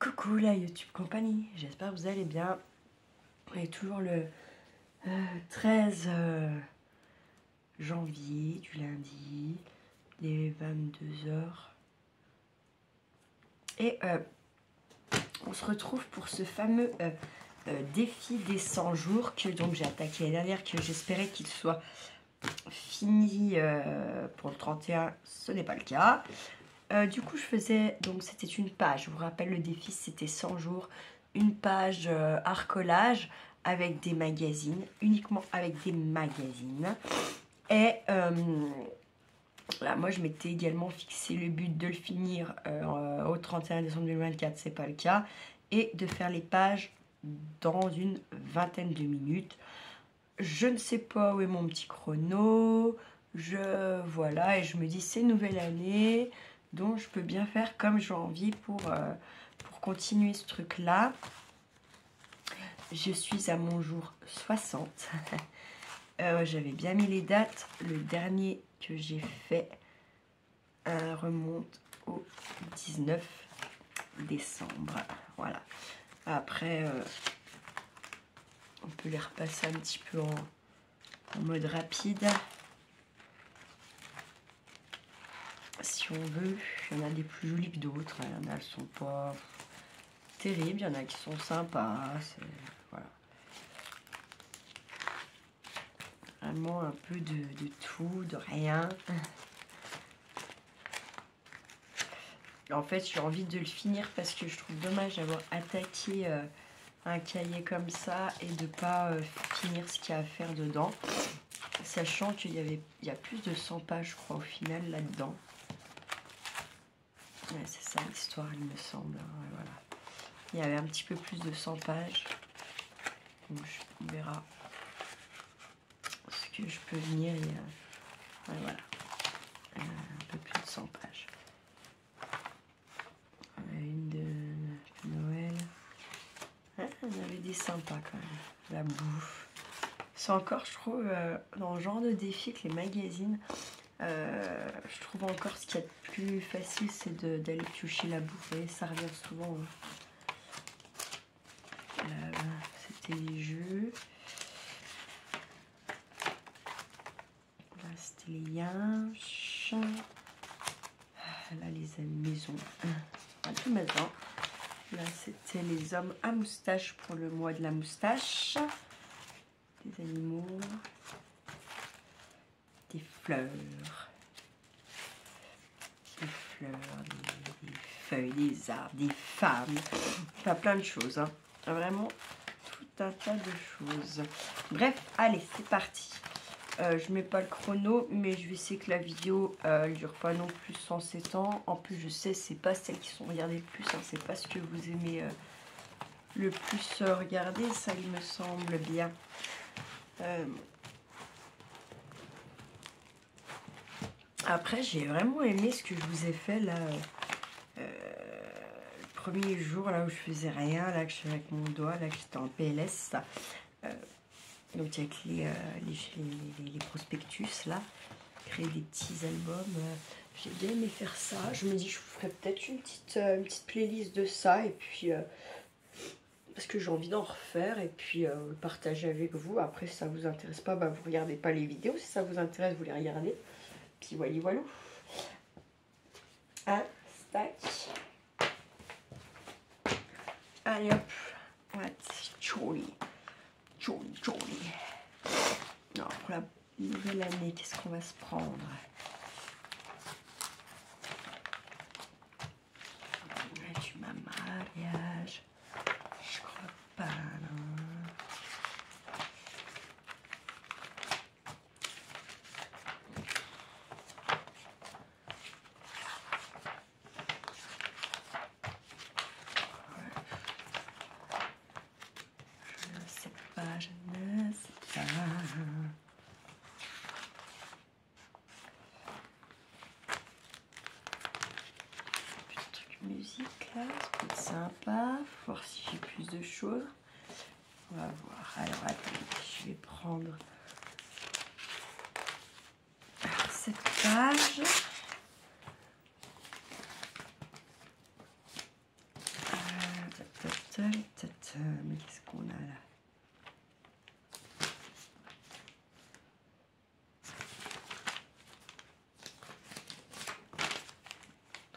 Coucou la YouTube compagnie, j'espère que vous allez bien. On est toujours le 13 janvier du lundi, les 22h. Et on se retrouve pour ce fameux défi des 100 jours que donc j'ai attaqué l'année dernière, que j'espérais qu'il soit fini pour le 31, ce n'est pas le cas. Du coup je faisais, donc c'était une page, je vous rappelle le défi c'était 100 jours, une page art collage avec des magazines, uniquement avec des magazines. Et là, moi je m'étais également fixé le but de le finir au 31 décembre 2024, c'est pas le cas, et de faire les pages dans une vingtaine de minutes. Je ne sais pas où est mon petit chrono, voilà, et je me dis c'est nouvelle année, donc je peux bien faire comme j'ai envie pour continuer ce truc là. Je suis à mon jour 60. J'avais bien mis les dates. Le dernier que j'ai fait remonte au 19 décembre. Voilà. Après, on peut les repasser un petit peu en mode rapide. Si on veut, il y en a des plus jolies que d'autres. Il y en a qui sont pas terribles, il y en a qui sont sympas. Voilà. Vraiment un peu de tout, de rien. En fait, j'ai envie de le finir parce que je trouve dommage d'avoir attaqué un cahier comme ça et de ne pas finir ce qu'il y a à faire dedans. Sachant qu'il y a plus de 100 pages, je crois, au final, là-dedans. Ouais, c'est ça l'histoire, il me semble. Ouais, voilà. Il y avait un petit peu plus de 100 pages. Donc, on verra ce que je peux venir. Ouais, voilà. Un peu plus de 100 pages. Une de Noël. Ouais, on avait des sympas quand même. La bouffe. C'est encore, je trouve, dans le genre de défi que les magazines, je trouve encore ce qu'il y a de plus facile, c'est d'aller piocher la bouffe. Et ça revient souvent. C'était les jeux. Là, c'était les yinches. Là, les maisons. Un peu maison. Là, c'était les hommes à moustache pour le mois de la moustache. Des animaux. Des fleurs. Des fleurs, des feuilles, des arbres, des femmes. Enfin, plein de choses. Hein. Vraiment, tout un tas de choses. Bref, allez, c'est parti. Je mets pas le chrono, mais je vais essayer que la vidéo ne dure pas non plus 107 ans. En plus, je sais, c'est pas celles qui sont regardées le plus. Hein, c'est pas ce que vous aimez le plus regarder. Ça, il me semble bien. Après, j'ai vraiment aimé ce que je vous ai fait là. Le premier jour, là où je faisais rien, là que je suis avec mon doigt, là que j'étais en PLS. Donc avec les prospectus là, créer des petits albums. J'ai bien aimé faire ça. Je me dis je ferai peut-être une petite playlist de ça. Et puis parce que j'ai envie d'en refaire. Et puis partager avec vous. Après si ça vous intéresse pas, bah, vous regardez pas les vidéos. Si ça vous intéresse, vous les regardez. Puis voilà, voilà. Un stack. Allez hop. Voilà, joli. Joli. Alors, pour la nouvelle année, qu'est-ce qu'on va se prendre? Du mariage. Je crois pas, non. Je ne sais pas. Petit truc musique là, ça peut être sympa. Faut voir si j'ai plus de choses. On va voir. Alors attendez, je vais prendre cette page. Mais qu'est-ce qu'on a là?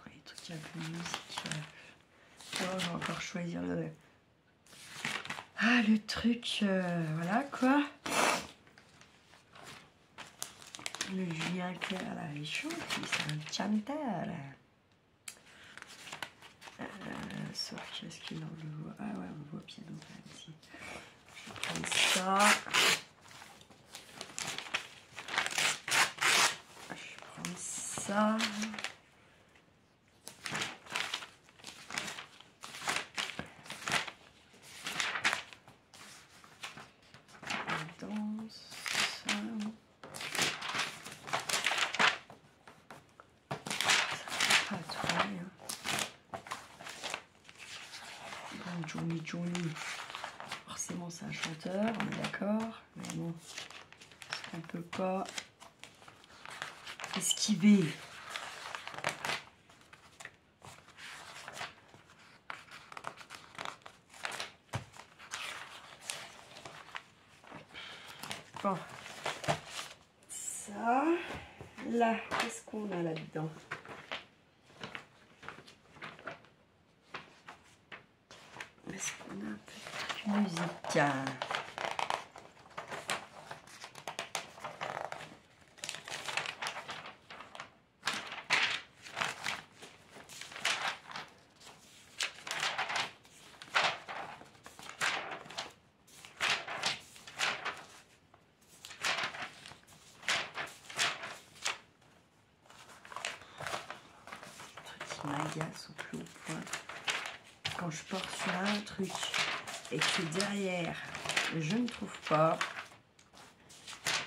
Les trucs un peu musique. Alors, je vais encore choisir le... Ah, le truc, voilà quoi. Le Julien Clerc, là, il chante, c'est un chanteur. Sauf qu'est-ce qu'il en le voit? Ah ouais, on le voit piano quand même ici. Je vais prendre ça. Je vais prendre ça. Johnny, forcément c'est un chanteur, on est d'accord, mais bon, on peut pas esquiver. Bon, ça, là, qu'est-ce qu'on a là-dedans? Est-ce qu'on a un peu de musique? M'agace au plus haut point quand je porte sur un truc et que derrière je ne trouve pas,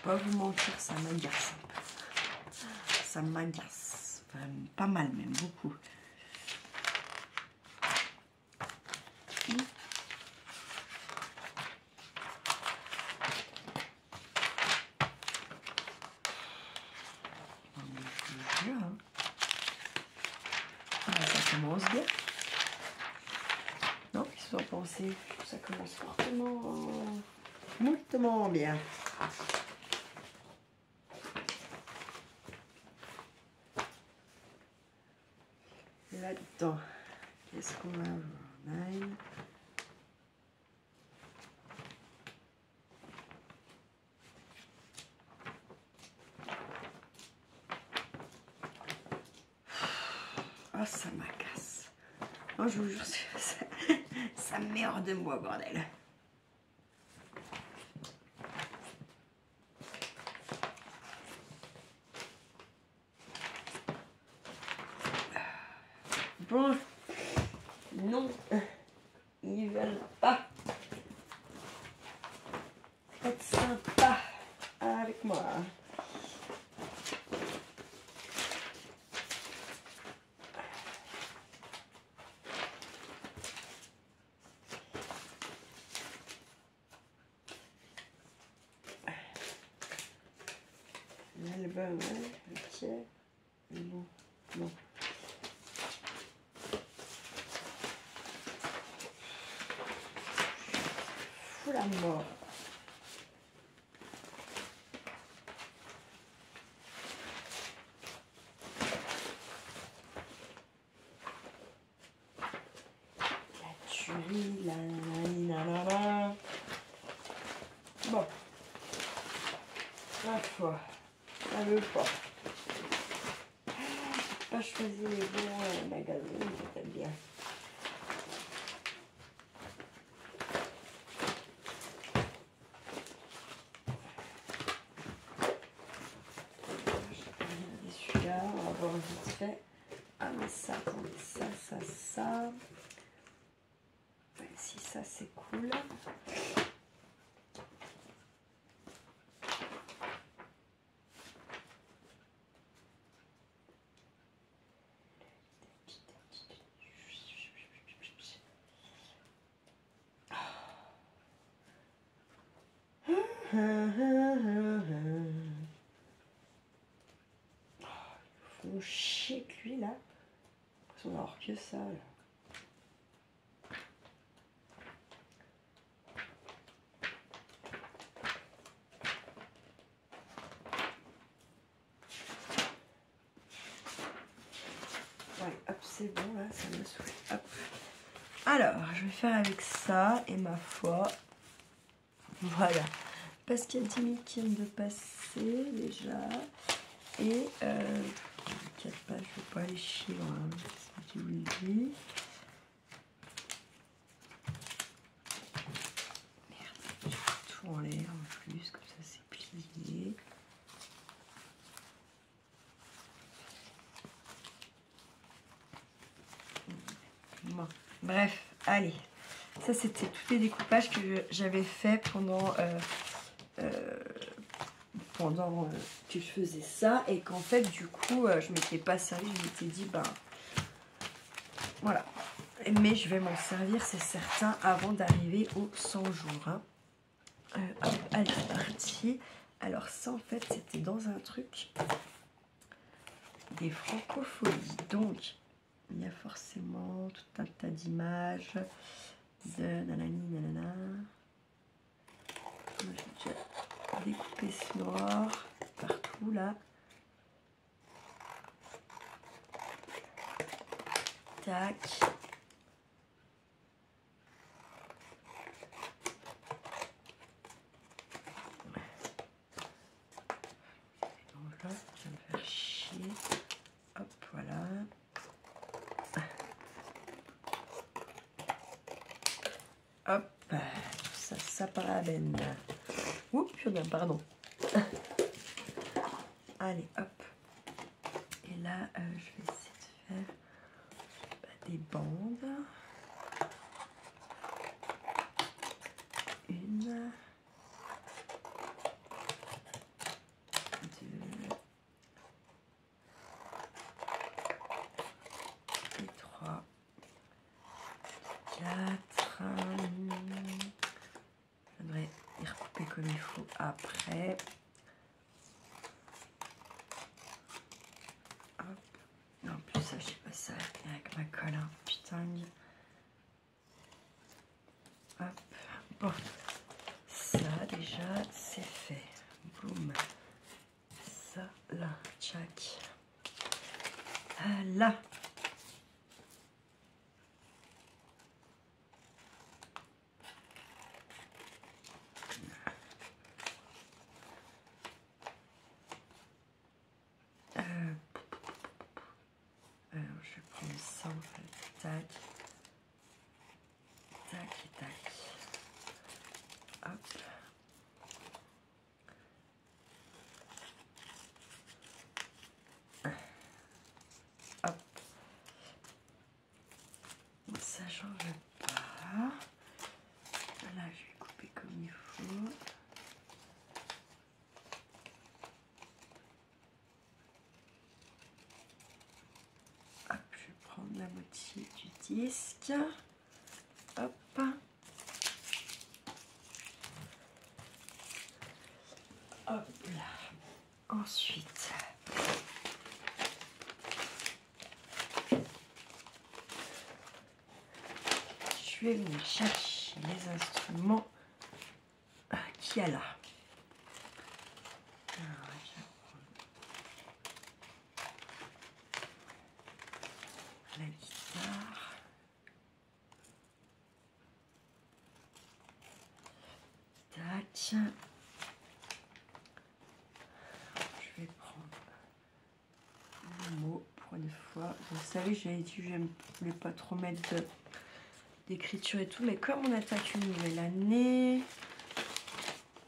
pas vous mentir, ça m'agace un peu. Ça m'agace pas mal, même beaucoup. Ça commence bien. Non, qu'est-ce que vous en pensez? Ça commence fortement bien. Là-dedans, qu'est-ce qu'on va avoir? Oh, ça m'agace. Non, je vous jure, ça me met hors de moi, bordel. Bon, non, ils veulent pas être sympa avec moi. L'album, ouais, ok. Bon, bon. Fous la mort. La tuerie, la. Bon. La foi. Ça veut pas. Pas choisi les bons magasins, peut-être bien. Celui-là, on va voir vite fait. Ah mais ça, attendez, ça. Ouais, si ça c'est cool. Ils font chier que lui là. On va avoir que ça là. c'est bon, là, ça me saoule. Hop. Alors, je vais faire avec ça, et ma foi, voilà. Parce qu'il y a 10 000 qui viennent de passer, déjà. Et, t'inquiète pas, je ne vais pas aller chier loin, si je vous le dis. Merde, j'ai tout en l'air en plus, comme ça c'est plié. Bon, bref, allez. Ça, c'était tous les découpages que j'avais fait pendant que je faisais ça. Et qu'en fait, du coup, je m'étais pas servi. Je m'étais dit, ben, voilà. Mais je vais m'en servir, c'est certain, avant d'arriver aux 100 jours. Hein. Hop, allez, c'est parti. Alors ça, en fait, c'était dans un truc des francopholies. Donc, il y a forcément tout un tas d'images de nanani nanana. Moi, j'ai déjà découpé ce noir partout là. Tac. Donc là, ça va me faire chier. Hop, voilà. Hop, tout ça parabène. Oups, pardon. Allez, hop. Et là, je vais essayer de faire des bandes. Une, deux, et trois, quatre. Je devrais y recouper comme il faut après. Hop. En plus, ça, je sais pas ça avec ma colle. Hein. Putain. Hop. Bon. Ça, déjà, c'est fait. Boum. Ça, là. Tchac. Là. Je vais prendre ça en fait. Tac. Tac et tac. Hop. Hop. Ça change pas. Là, je vais couper comme il faut. Hop, je vais prendre la moitié du disque. Hop. Hop là. Ensuite, je vais venir chercher les instruments qu'il y a là. Alors, je vais prendre la guitare. Tac. Je vais prendre le mot pour une fois. Vous savez, j'avais dit que je ne voulais pas trop mettre d'écriture et tout, mais comme on attaque une nouvelle année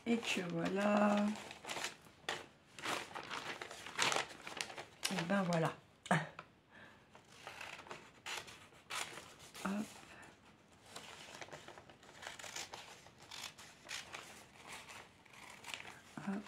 et que voilà, et ben voilà. Hop. Hop.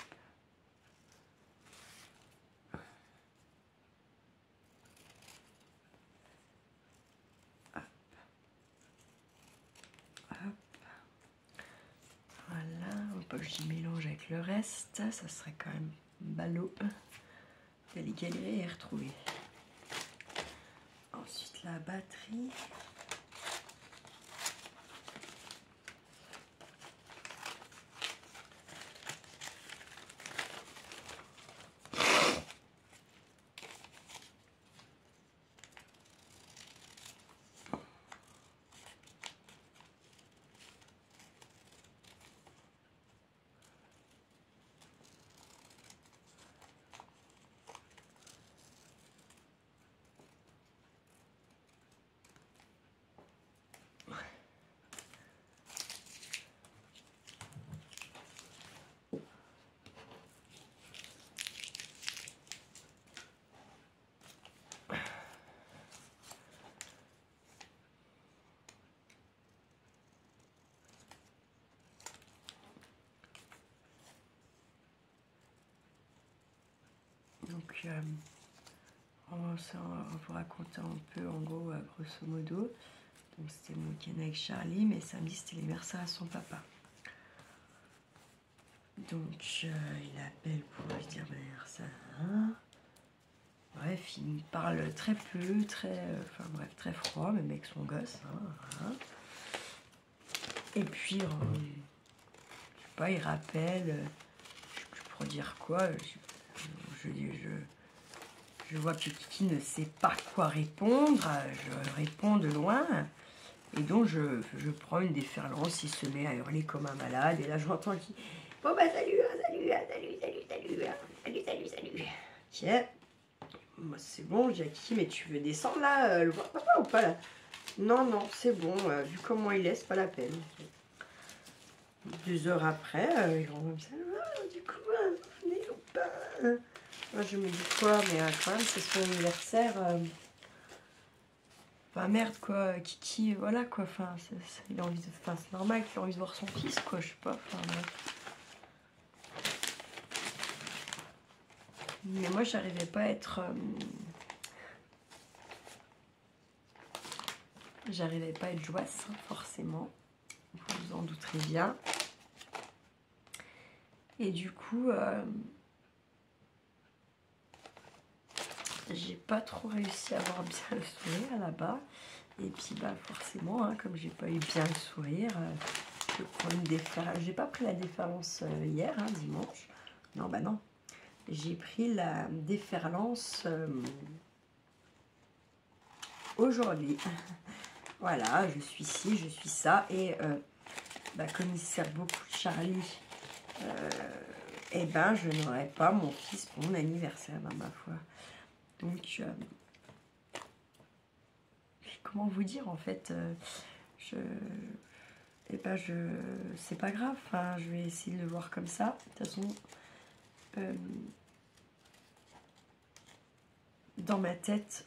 Voilà, faut pas que j'y mélange avec le reste, ça serait quand même ballot d'aller galérer et retrouver. Ensuite la batterie. on va vous raconter un peu, en gros, grosso modo. Donc c'était mon week-end avec Charlie, mais samedi c'était l'anniversaire à son papa. Donc il appelle pour lui dire bon anniversaire. Bref, il me parle très peu, enfin bref, très froid, même avec son gosse. Voilà. Et puis, je sais pas, il rappelle, je sais plus pour dire quoi, je vois que Kiki ne sait pas quoi répondre, je réponds de loin, et donc je prends une déferlance, il se met à hurler comme un malade, et là j'entends qui, bon bah salut, salut. Tiens, moi c'est bon, je dis à Kiki, mais tu veux descendre là, le voir papa ou pas là? Non, c'est bon, vu comment il est, c'est pas la peine. 2 heures après, ils vont comme ça, du coup, venez ou pas? Moi je me dis quoi, mais quand même c'est son anniversaire. Enfin merde quoi, Kiki, voilà quoi, enfin il a envie de. Enfin c'est normal qu'il a envie de voir son fils quoi, je sais pas, enfin bref. Mais moi j'arrivais pas à être. J'arrivais pas à être joyeuse, forcément. Vous vous en douterez bien. Et du coup, j'ai pas trop réussi à avoir bien le sourire là-bas. Et puis bah forcément, hein, comme j'ai pas eu bien le sourire, je prends une déferlance. J'ai pas pris la déferlance hier, hein, dimanche. Non, bah non. J'ai pris la déferlance aujourd'hui. Voilà, je suis ci, je suis ça. Et bah, comme il sert beaucoup de Charlie, eh ben je n'aurai pas mon fils pour mon anniversaire, dans ma foi. Donc, comment vous dire en fait, eh ben c'est pas grave, hein, je vais essayer de le voir comme ça. De toute façon, dans ma tête,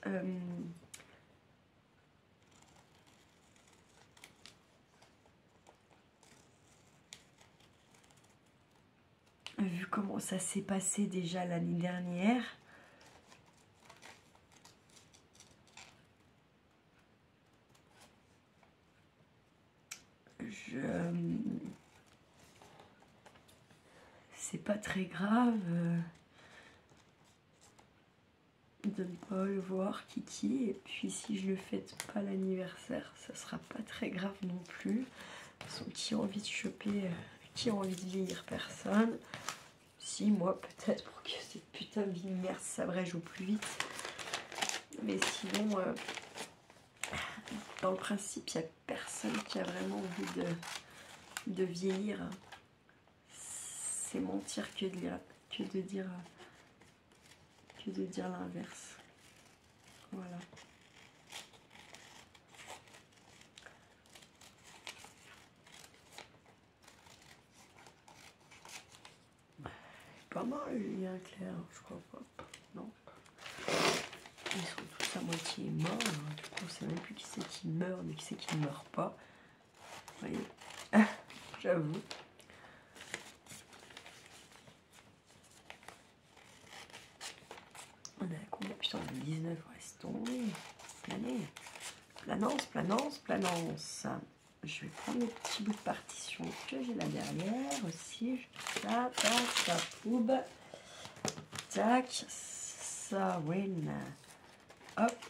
vu comment ça s'est passé déjà l'année dernière, c'est pas très grave de ne pas le voir Kiki, et puis si je le fête pas l'anniversaire, ça sera pas très grave non plus. Qui a envie de choper, qui a envie de vieillir, personne. Si, moi peut-être, pour que cette putain de vie de merde s'abrège au plus vite. Mais sinon, dans le principe, il n'y a personne qui a vraiment envie de vieillir. C'est mentir que de dire l'inverse. Voilà. Pas mal, Julien Clerc, je crois pas. Non. Ils sont tous à moitié morts. Hein. Du coup, on sait même plus qui c'est qui meurt, mais qui c'est qui ne meurt pas. Vous voyez. J'avoue. On a combien? Putain, on a 19, reste tombé. Planance. Je vais prendre le petit bout de partition que j'ai là derrière aussi. Ça, poube. Tac, ça, win. Hop.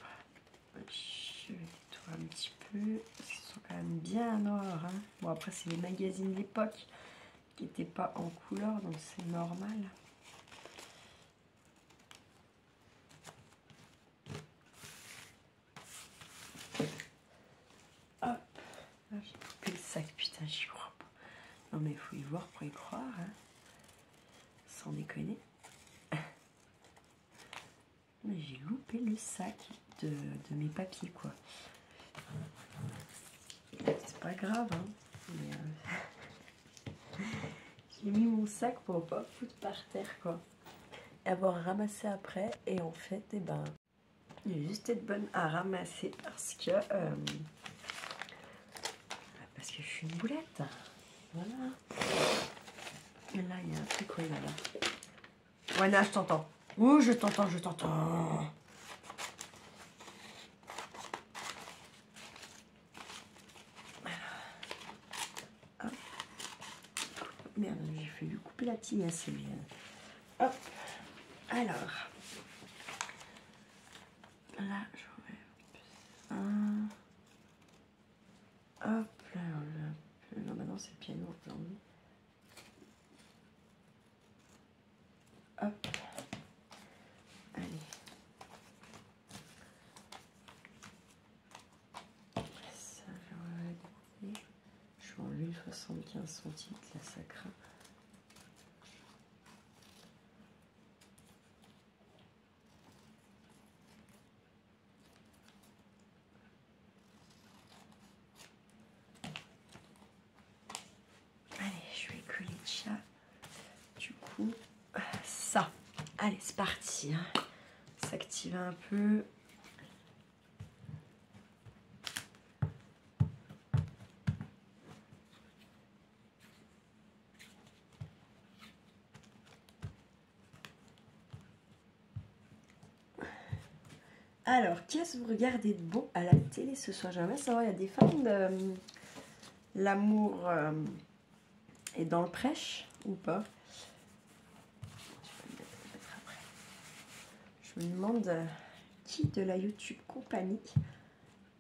Je vais détourer un petit peu. Parce qu'ils sont quand même bien noirs. Hein. Bon, après, c'est les magazines d'époque qui n'étaient pas en couleur, donc c'est normal. Hop. Là, j'ai coupé le sac. Putain, j'y crois pas. Non, mais il faut y voir pour y croire. Hein. Sans déconner. Mais j'ai loupé le sac de mes papiers, quoi. C'est pas grave, hein. Mais j'ai mis mon sac pour pas foutre par terre, quoi. Et avoir ramassé après. Et en fait, eh ben, il a juste été bonne à ramasser parce que je suis une boulette. Voilà. Et là, il y a un truc, quoi, là. Ouais, là, je t'entends. Oh, je t'entends, je t'entends. Merde, j'ai failli couper la tignasse, c'est bien. Hop, alors. Là, je remets un. Hop, là, non, maintenant c'est le piano. Hop. Allez. Ça, je vais regarder. Je suis en 1075 centilitres, là, ça craint. Allez, je vais coller le chat. Du coup, ça. Allez, c'est parti. Hein. S'active un peu. Alors, qu'est-ce que vous regardez de beau à la télé ce soir? J'aimerais savoir, il y a des fans de l'amour est dans le prêche ou pas? Je me demande qui de la YouTube compagnie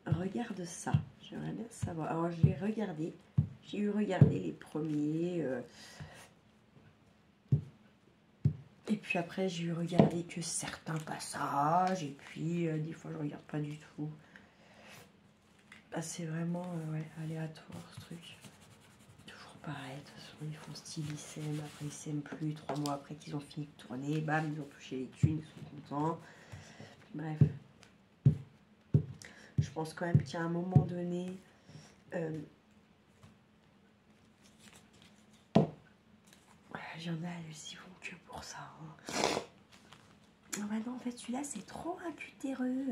regarde ça. J'aimerais bien savoir. Alors, j'ai regardé. J'ai eu regardé les premiers. Et puis après, j'ai eu regardé que certains passages. Et puis, des fois, je regarde pas du tout. Ah, c'est vraiment ouais, aléatoire ce truc. Toujours pareil. De toute façon, ils font style, ils s'aiment. Après, ils s'aiment plus. 3 mois après qu'ils ont fini de tourner, bam, ils ont touché les thunes, ils sont contents. Bref. Je pense quand même qu'à un moment donné, j'en ai, elles y vont que pour ça. Hein. Ah bah non, en fait, celui-là, c'est trop un cutéreux.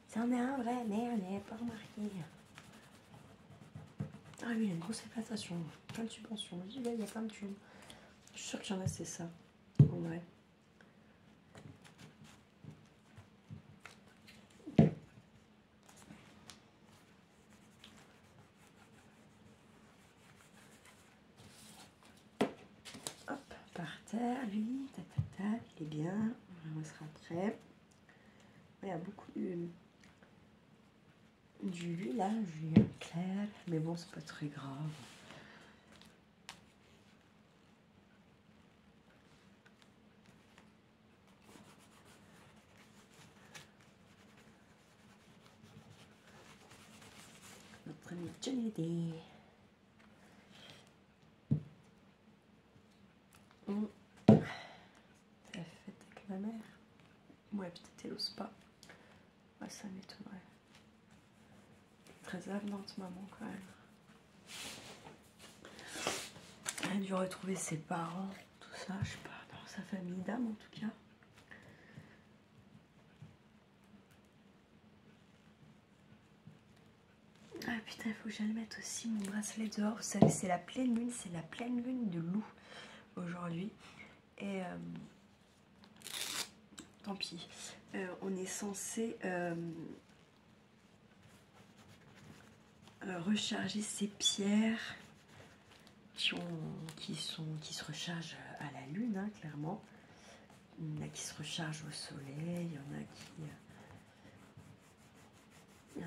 C'en est un vrai, merde, elle n'est pas remarqué. Ah oui, il y a une grosse exploitation, plein de subventions. Je dis, là, il y a plein de thunes. Je suis sûre qu'il y en a, c'est ça. En vrai. Hop, par terre, lui, il est bien. On va se après. Il y a beaucoup du lui là, Julien Clair, mais bon, c'est pas très grave. Notre ami Johnny Day. C'est la fête avec ma mère. Ouais, peut-être elle ose pas. Ouais, ça m'étonnerait. Très avenante, maman, quand même. Elle a dû retrouver ses parents, tout ça, je sais pas, dans sa famille d'âme en tout cas. Ah putain, il faut que j'aille mettre aussi mon bracelet dehors. Vous savez, c'est la pleine lune de loup aujourd'hui. Et tant pis, on est censé recharger ces pierres qui se rechargent à la lune, hein, clairement. Il y en a qui se rechargent au soleil, il y en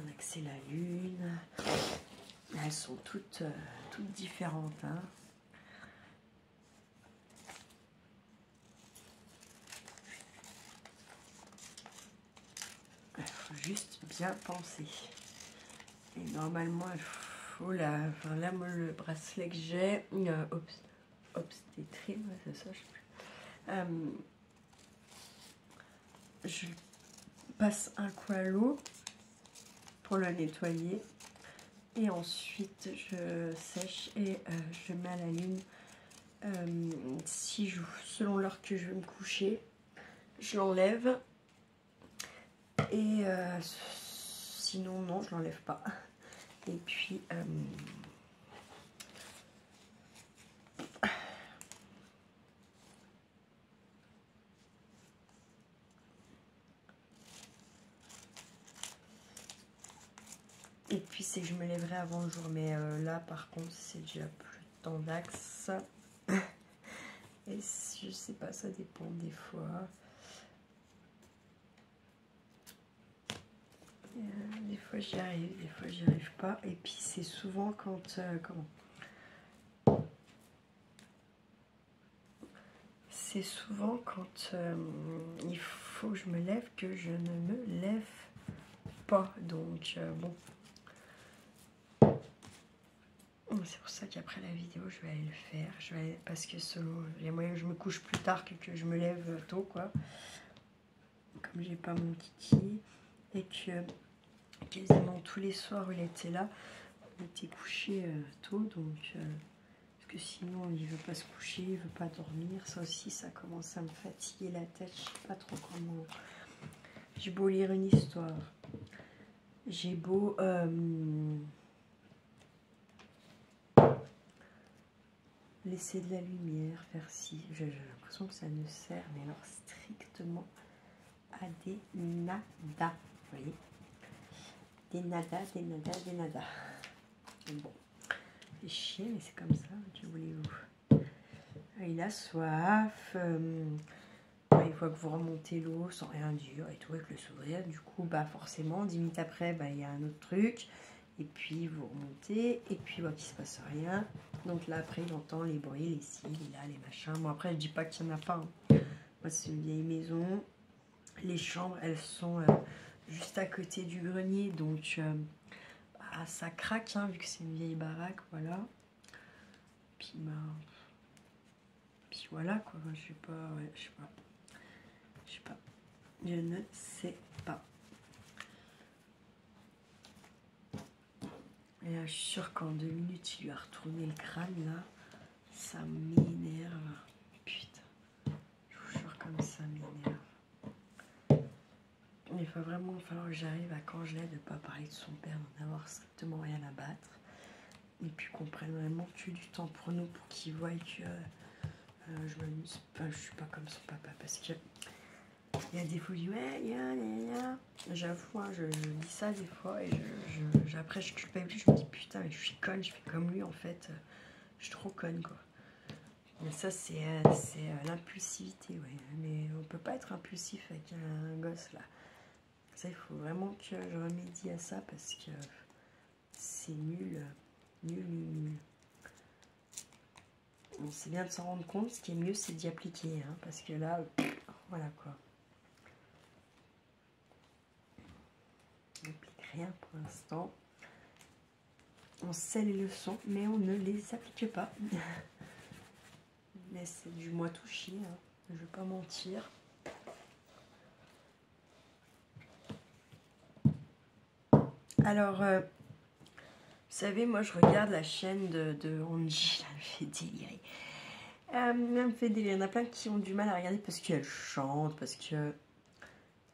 a que c'est la lune. Elles sont toutes différentes. Hein. Il faut juste bien penser. Et normalement, il faut enfin là, moi, le bracelet que j'ai, obstétrique, ouais, c'est ça, je sais plus. Je passe un coup à l'eau pour le nettoyer. Et ensuite, je sèche et je mets à la lune. Selon l'heure que je vais me coucher, je l'enlève. Et sinon, non, je l'enlève pas. Et puis, je me lèverai avant le jour. Mais là, par contre, c'est déjà plus temps d'axe. Et je sais pas, ça dépend des fois. Des fois j'y arrive, des fois j'y arrive pas. Et puis c'est souvent quand... C'est souvent quand il faut que je me lève que je ne me lève pas. Donc bon. C'est pour ça qu'après la vidéo, je vais aller le faire. Parce que selon les moyens que je me couche plus tard que je me lève tôt, quoi. Comme j'ai pas mon kiki. Et que quasiment tous les soirs où il était là, on était couché tôt. Donc, parce que sinon, il veut pas se coucher, il veut pas dormir. Ça aussi, ça commence à me fatiguer la tête. Je sais pas trop comment. J'ai beau lire une histoire. J'ai beau... laisser de la lumière, faire ci. J'ai l'impression que ça ne sert, mais alors strictement à des nada. Vous voyez, des nada, des nada, des nada. Bon, c'est chier, mais c'est comme ça, que voulez-vous. Il a soif. Il faut que vous remontez l'eau sans rien dire et tout, avec le sourire. Du coup, bah forcément, 10 minutes après, bah, il y a un autre truc. Et puis vous remontez, et puis il voit qu'il se passe rien. Donc là après il entend les bruits, les ci, les là, les machins. Bon après je dis pas qu'il n'y en a pas. Hein. Moi c'est une vieille maison. Les chambres elles sont juste à côté du grenier. Donc bah, ça craque hein, vu que c'est une vieille baraque. Voilà. Puis bah. Puis voilà quoi. Je sais pas. Ouais, je sais pas. Je sais pas. Je ne sais pas. Et là, je suis sûre qu'en 2 minutes, il lui a retourné le crâne, là. Ça m'énerve. Putain. Je vous jure comme ça m'énerve. Il va vraiment falloir que j'arrive à, quand je l'ai, de ne pas parler de son père, d'en avoir strictement rien à battre. Et puis qu'on prenne vraiment que du temps pour nous, pour qu'il voie que je suis pas comme son papa. Parce que il y a des fois, je dis ouais, j'avoue, hein, je dis ça des fois et après je culpabilise, je me dis putain, mais je suis conne, je fais comme lui en fait, je suis trop conne quoi. Mais ça, c'est l'impulsivité, ouais. Mais on peut pas être impulsif avec un gosse là. Ça, il faut vraiment que je remédie à ça parce que c'est nul, nul, nul, nul. Bon, c'est bien de s'en rendre compte, ce qui est mieux, c'est d'y appliquer, hein, parce que là, voilà quoi. On n'applique rien pour l'instant. On sait les leçons, mais on ne les applique pas. Mais c'est du moi tout chier, hein. Je vais pas mentir. Alors, vous savez, moi je regarde la chaîne de Angie, elle me fait délirer. Elle me fait délirer. Il y en a plein qui ont du mal à regarder parce qu'elle chante, parce que...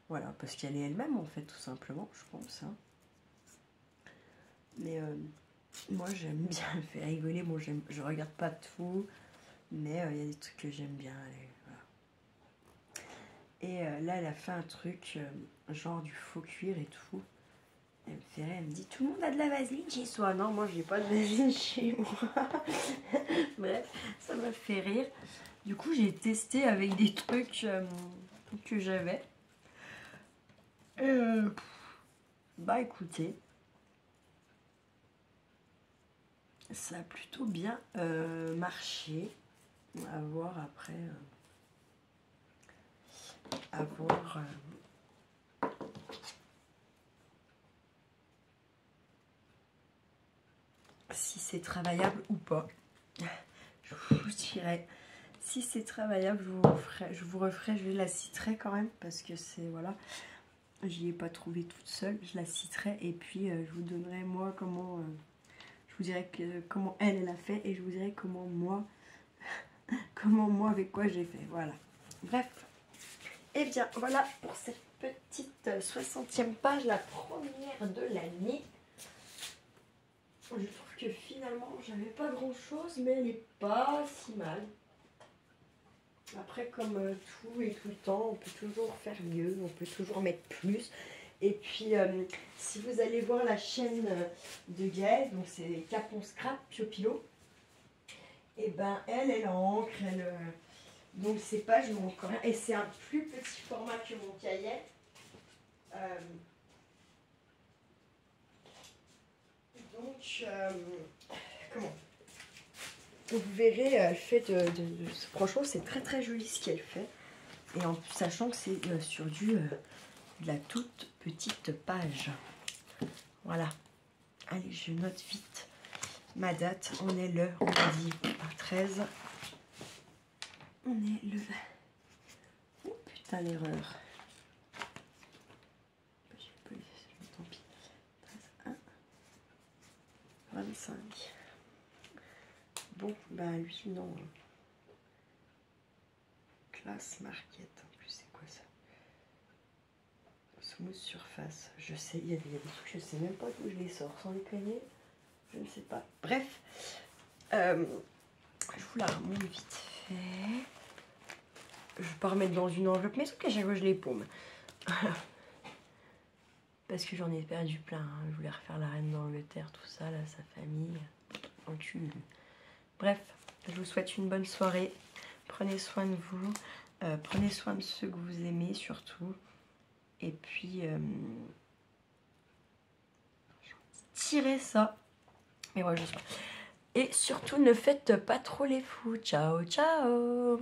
Voilà, parce qu'elle est elle-même en fait, tout simplement, je pense. Hein. Mais moi j'aime bien, elle me fait rigoler. Bon, je regarde pas tout, mais il y a des trucs que j'aime bien. Voilà. Et là, elle a fait un truc, genre du faux cuir et tout. Elle me fait rire, elle me dit tout le monde a de la vaseline chez soi. Non, moi j'ai pas de vaseline chez moi. Bref, ça m'a fait rire. Du coup, j'ai testé avec des trucs que j'avais. Bah écoutez, ça a plutôt bien marché. À voir après. À voir. Si c'est travaillable ou pas. Je vous dirai. Si c'est travaillable, je vous referai. Je la citerai quand même parce que c'est voilà. J'y ai pas trouvé toute seule. Je la citerai et puis je vous donnerai moi comment. Je vous dirai comment elle a fait et je vous dirai comment moi avec quoi j'ai fait. Voilà. Bref. Et bien voilà pour cette petite 60e page, la première de l'année. Je trouve que finalement j'avais pas grand chose, mais elle est pas si mal. Après, comme tout et tout le temps, on peut toujours faire mieux, on peut toujours mettre plus. Et puis, si vous allez voir la chaîne de Gaëlle, donc c'est Capon Scrap Piopilo, et ben elle encre, donc ces pages n'ont encore rien. Et c'est un plus petit format que mon cahier. Comment? Vous verrez, elle fait franchement, c'est très très joli ce qu'elle fait. Et en sachant que c'est sur de la toute petite page. Voilà. Allez, je note vite ma date. On est le, on a dit, 13. On est le... Oh putain, l'erreur. Tant pis. 13, 1, 25. Bon, ben lui, non. Classe Market. En plus, c'est quoi ça? Smooth surface. Je sais, il y a des trucs, je sais même pas d'où je les sors. Sans déconner, je ne sais pas. Bref, je vous la remonte vite fait. Je vais pas remettre dans une enveloppe, mais sauf qu'à chaque fois je les paume. Parce que j'en ai perdu plein. Hein. Je voulais refaire la reine d'Angleterre, tout ça, là, sa famille. En cul. Bref, je vous souhaite une bonne soirée. Prenez soin de vous. Prenez soin de ceux que vous aimez, surtout. Et puis, tirez ça. Mais voilà, je sais pas. Et surtout, ne faites pas trop les fous. Ciao, ciao!